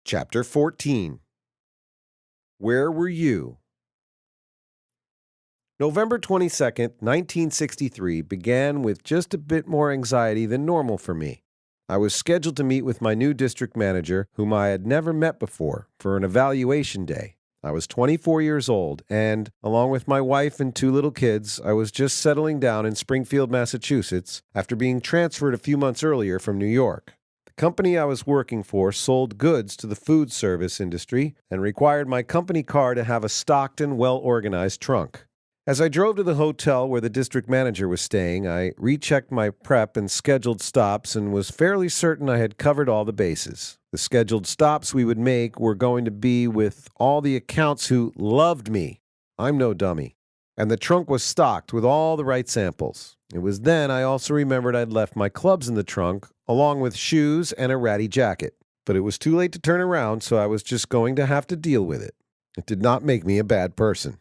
Chapter 14. Where Were You? November 22nd, 1963 began with just a bit more anxiety than normal for me. I was scheduled to meet with my new district manager, whom I had never met before, for an evaluation day. I was 24 years old, and, along with my wife and 2 little kids, I was just settling down in Springfield, Massachusetts, after being transferred a few months earlier from New York. The company I was working for sold goods to the food service industry and required my company car to have a stocked and well-organized trunk. As I drove to the hotel where the district manager was staying, I rechecked my prep and scheduled stops and was fairly certain I had covered all the bases. The scheduled stops we would make were going to be with all the accounts who loved me. I'm no dummy. And the trunk was stocked with all the right samples. It was then I also remembered I'd left my clubs in the trunk, along with shoes and a ratty jacket. But it was too late to turn around, so I was just going to have to deal with it. It did not make me a bad person.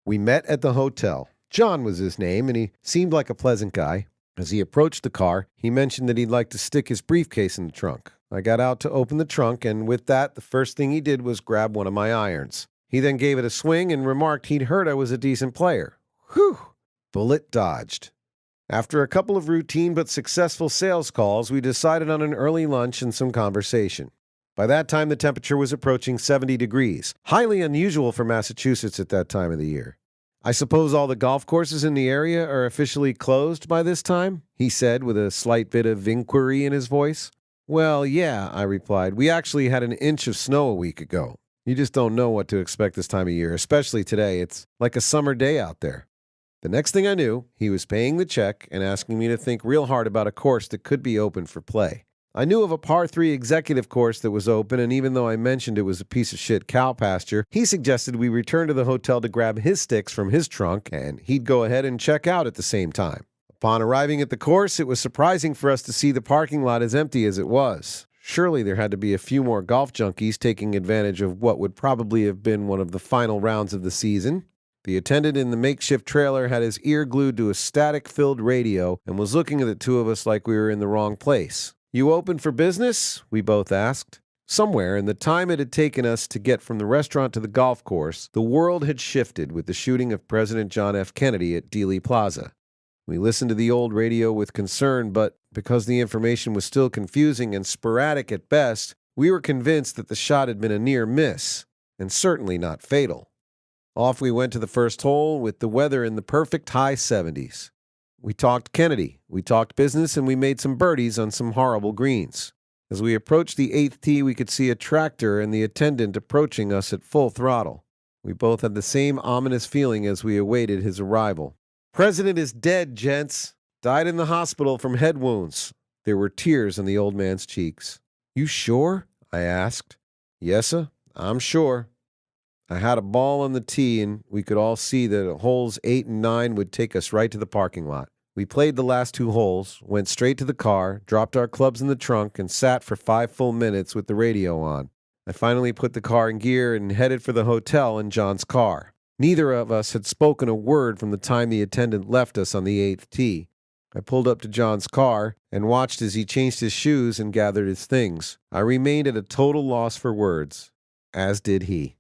We met at the hotel. John was his name, and he seemed like a pleasant guy. As he approached the car, he mentioned that he'd like to stick his briefcase in the trunk. I got out to open the trunk, and with that, the first thing he did was grab one of my irons. He then gave it a swing and remarked he'd heard I was a decent player. Whew! Bullet dodged. After a couple of routine but successful sales calls, we decided on an early lunch and some conversation. By that time, the temperature was approaching 70 degrees, highly unusual for Massachusetts at that time of the year. I suppose all the golf courses in the area are officially closed by this time? He said with a slight bit of inquiry in his voice. Well, yeah, I replied. We actually had an inch of snow a week ago. You just don't know what to expect this time of year, especially today. It's like a summer day out there. The next thing I knew, he was paying the check and asking me to think real hard about a course that could be open for play. I knew of a par 3 executive course that was open, and even though I mentioned it was a piece of shit cow pasture, he suggested we return to the hotel to grab his sticks from his trunk, and he'd go ahead and check out at the same time. Upon arriving at the course, it was surprising for us to see the parking lot as empty as it was. Surely there had to be a few more golf junkies taking advantage of what would probably have been one of the final rounds of the season. The attendant in the makeshift trailer had his ear glued to a static-filled radio and was looking at the two of us like we were in the wrong place. "You open for business?" we both asked. Somewhere in the time it had taken us to get from the restaurant to the golf course, the world had shifted with the shooting of President John F. Kennedy at Dealey Plaza. We listened to the old radio with concern, but because the information was still confusing and sporadic at best, we were convinced that the shot had been a near miss, and certainly not fatal. Off we went to the first hole with the weather in the perfect high 70s. We talked Kennedy, we talked business, and we made some birdies on some horrible greens. As we approached the 8th tee, we could see a tractor and the attendant approaching us at full throttle. We both had the same ominous feeling as we awaited his arrival. "President is dead, gents. Died in the hospital from head wounds." There were tears on the old man's cheeks. "You sure?" I asked. "Yes'm, I'm sure." I had a ball on the tee, and we could all see that holes 8 and 9 would take us right to the parking lot. We played the last 2 holes, went straight to the car, dropped our clubs in the trunk, and sat for 5 full minutes with the radio on. I finally put the car in gear and headed for the hotel in John's car. Neither of us had spoken a word from the time the attendant left us on the 8th tee. I pulled up to John's car and watched as he changed his shoes and gathered his things. I remained at a total loss for words, as did he.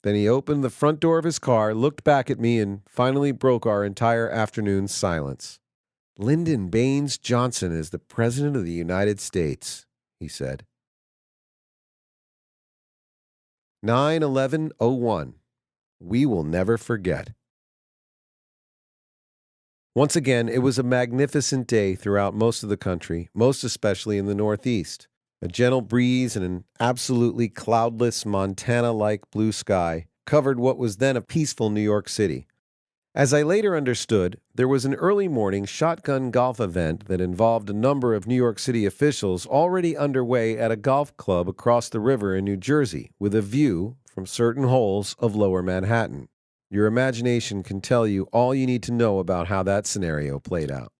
Then he opened the front door of his car, looked back at me, and finally broke our entire afternoon's silence. "Lyndon Baines Johnson is the President of the United States," he said. 9/11/01. We will never forget. Once again, it was a magnificent day throughout most of the country, most especially in the Northeast. A gentle breeze and an absolutely cloudless Montana-like blue sky covered what was then a peaceful New York City. As I later understood, there was an early morning shotgun golf event that involved a number of New York City officials already underway at a golf club across the river in New Jersey, with a view, from certain holes, of Lower Manhattan. Your imagination can tell you all you need to know about how that scenario played out.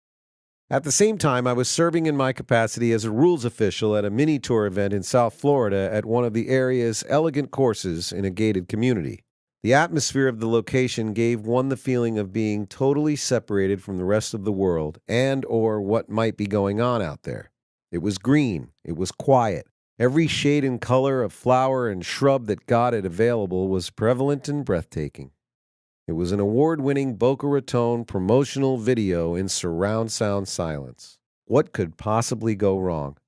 At the same time, I was serving in my capacity as a rules official at a mini-tour event in South Florida at one of the area's elegant courses in a gated community. The atmosphere of the location gave one the feeling of being totally separated from the rest of the world and or what might be going on out there. It was green, it was quiet, Every shade and color of flower and shrub that God had available was prevalent and breathtaking. It was an award-winning Boca Raton promotional video in surround sound silence. What could possibly go wrong?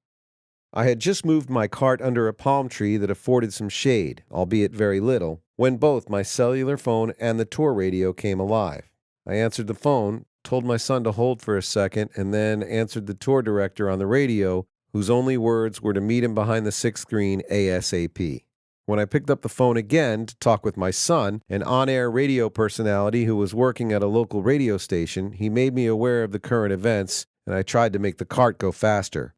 I had just moved my cart under a palm tree that afforded some shade, albeit very little, when both my cellular phone and the tour radio came alive. I answered the phone, told my son to hold for a second, and then answered the tour director on the radio, whose only words were to meet him behind the sixth screen ASAP. When I picked up the phone again to talk with my son, an on-air radio personality who was working at a local radio station, he made me aware of the current events, and I tried to make the cart go faster.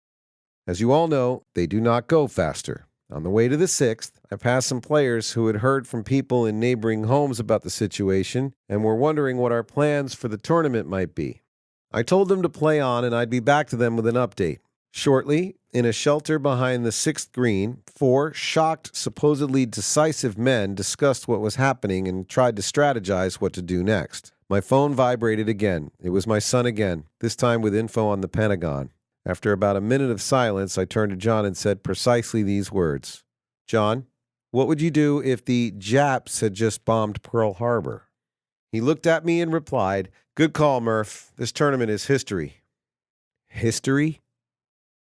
As you all know, they do not go faster. On the way to the sixth, I passed some players who had heard from people in neighboring homes about the situation and were wondering what our plans for the tournament might be. I told them to play on and I'd be back to them with an update. Shortly, in a shelter behind the sixth green, 4 shocked, supposedly decisive men discussed what was happening and tried to strategize what to do next. My phone vibrated again. It was my son again, this time with info on the Pentagon. After about a minute of silence, I turned to John and said precisely these words. "John, what would you do if the Japs had just bombed Pearl Harbor?" He looked at me and replied, "Good call, Murph. This tournament is history." History?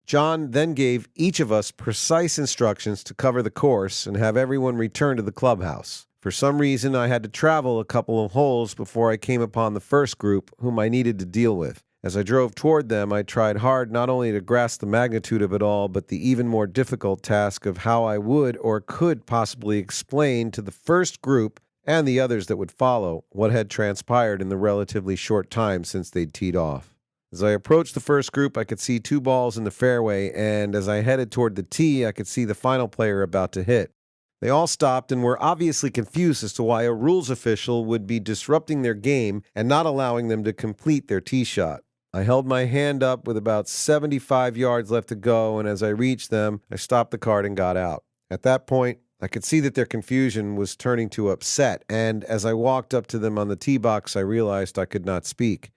John then gave each of us precise instructions to cover the course and have everyone return to the clubhouse. For some reason, I had to travel a couple of holes before I came upon the first group, whom I needed to deal with. As I drove toward them, I tried hard not only to grasp the magnitude of it all, but the even more difficult task of how I would or could possibly explain to the first group and the others that would follow what had transpired in the relatively short time since they'd teed off. As I approached the first group, I could see 2 balls in the fairway, and as I headed toward the tee, I could see the final player about to hit. They all stopped and were obviously confused as to why a rules official would be disrupting their game and not allowing them to complete their tee shot. I held my hand up with about 75 yards left to go, and as I reached them, I stopped the cart and got out. At that point, I could see that their confusion was turning to upset, and as I walked up to them on the tee box, I realized I could not speak.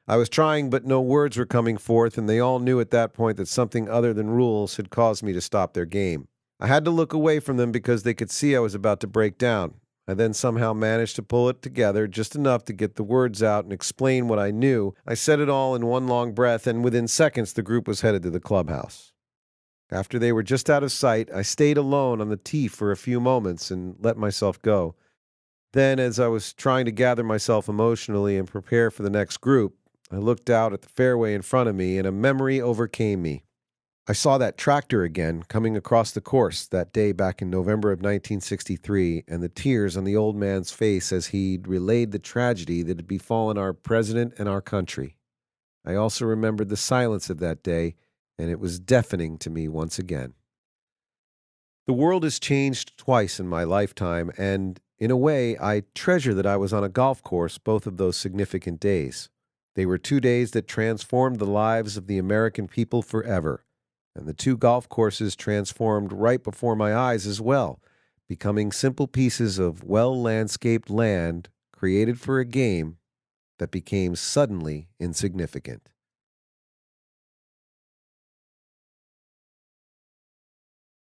I was trying, but no words were coming forth, and they all knew at that point that something other than rules had caused me to stop their game. I had to look away from them because they could see I was about to break down. I then somehow managed to pull it together just enough to get the words out and explain what I knew. I said it all in one long breath, and within seconds the group was headed to the clubhouse. After they were just out of sight, I stayed alone on the tee for a few moments and let myself go. Then, as I was trying to gather myself emotionally and prepare for the next group, I looked out at the fairway in front of me, and a memory overcame me. I saw that tractor again coming across the course that day back in November of 1963, and the tears on the old man's face as he'd relayed the tragedy that had befallen our president and our country. I also remembered the silence of that day, and it was deafening to me once again. The world has changed twice in my lifetime, and in a way, I treasure that I was on a golf course both of those significant days. They were 2 days that transformed the lives of the American people forever. And the 2 golf courses transformed right before my eyes as well, becoming simple pieces of well-landscaped land created for a game that became suddenly insignificant.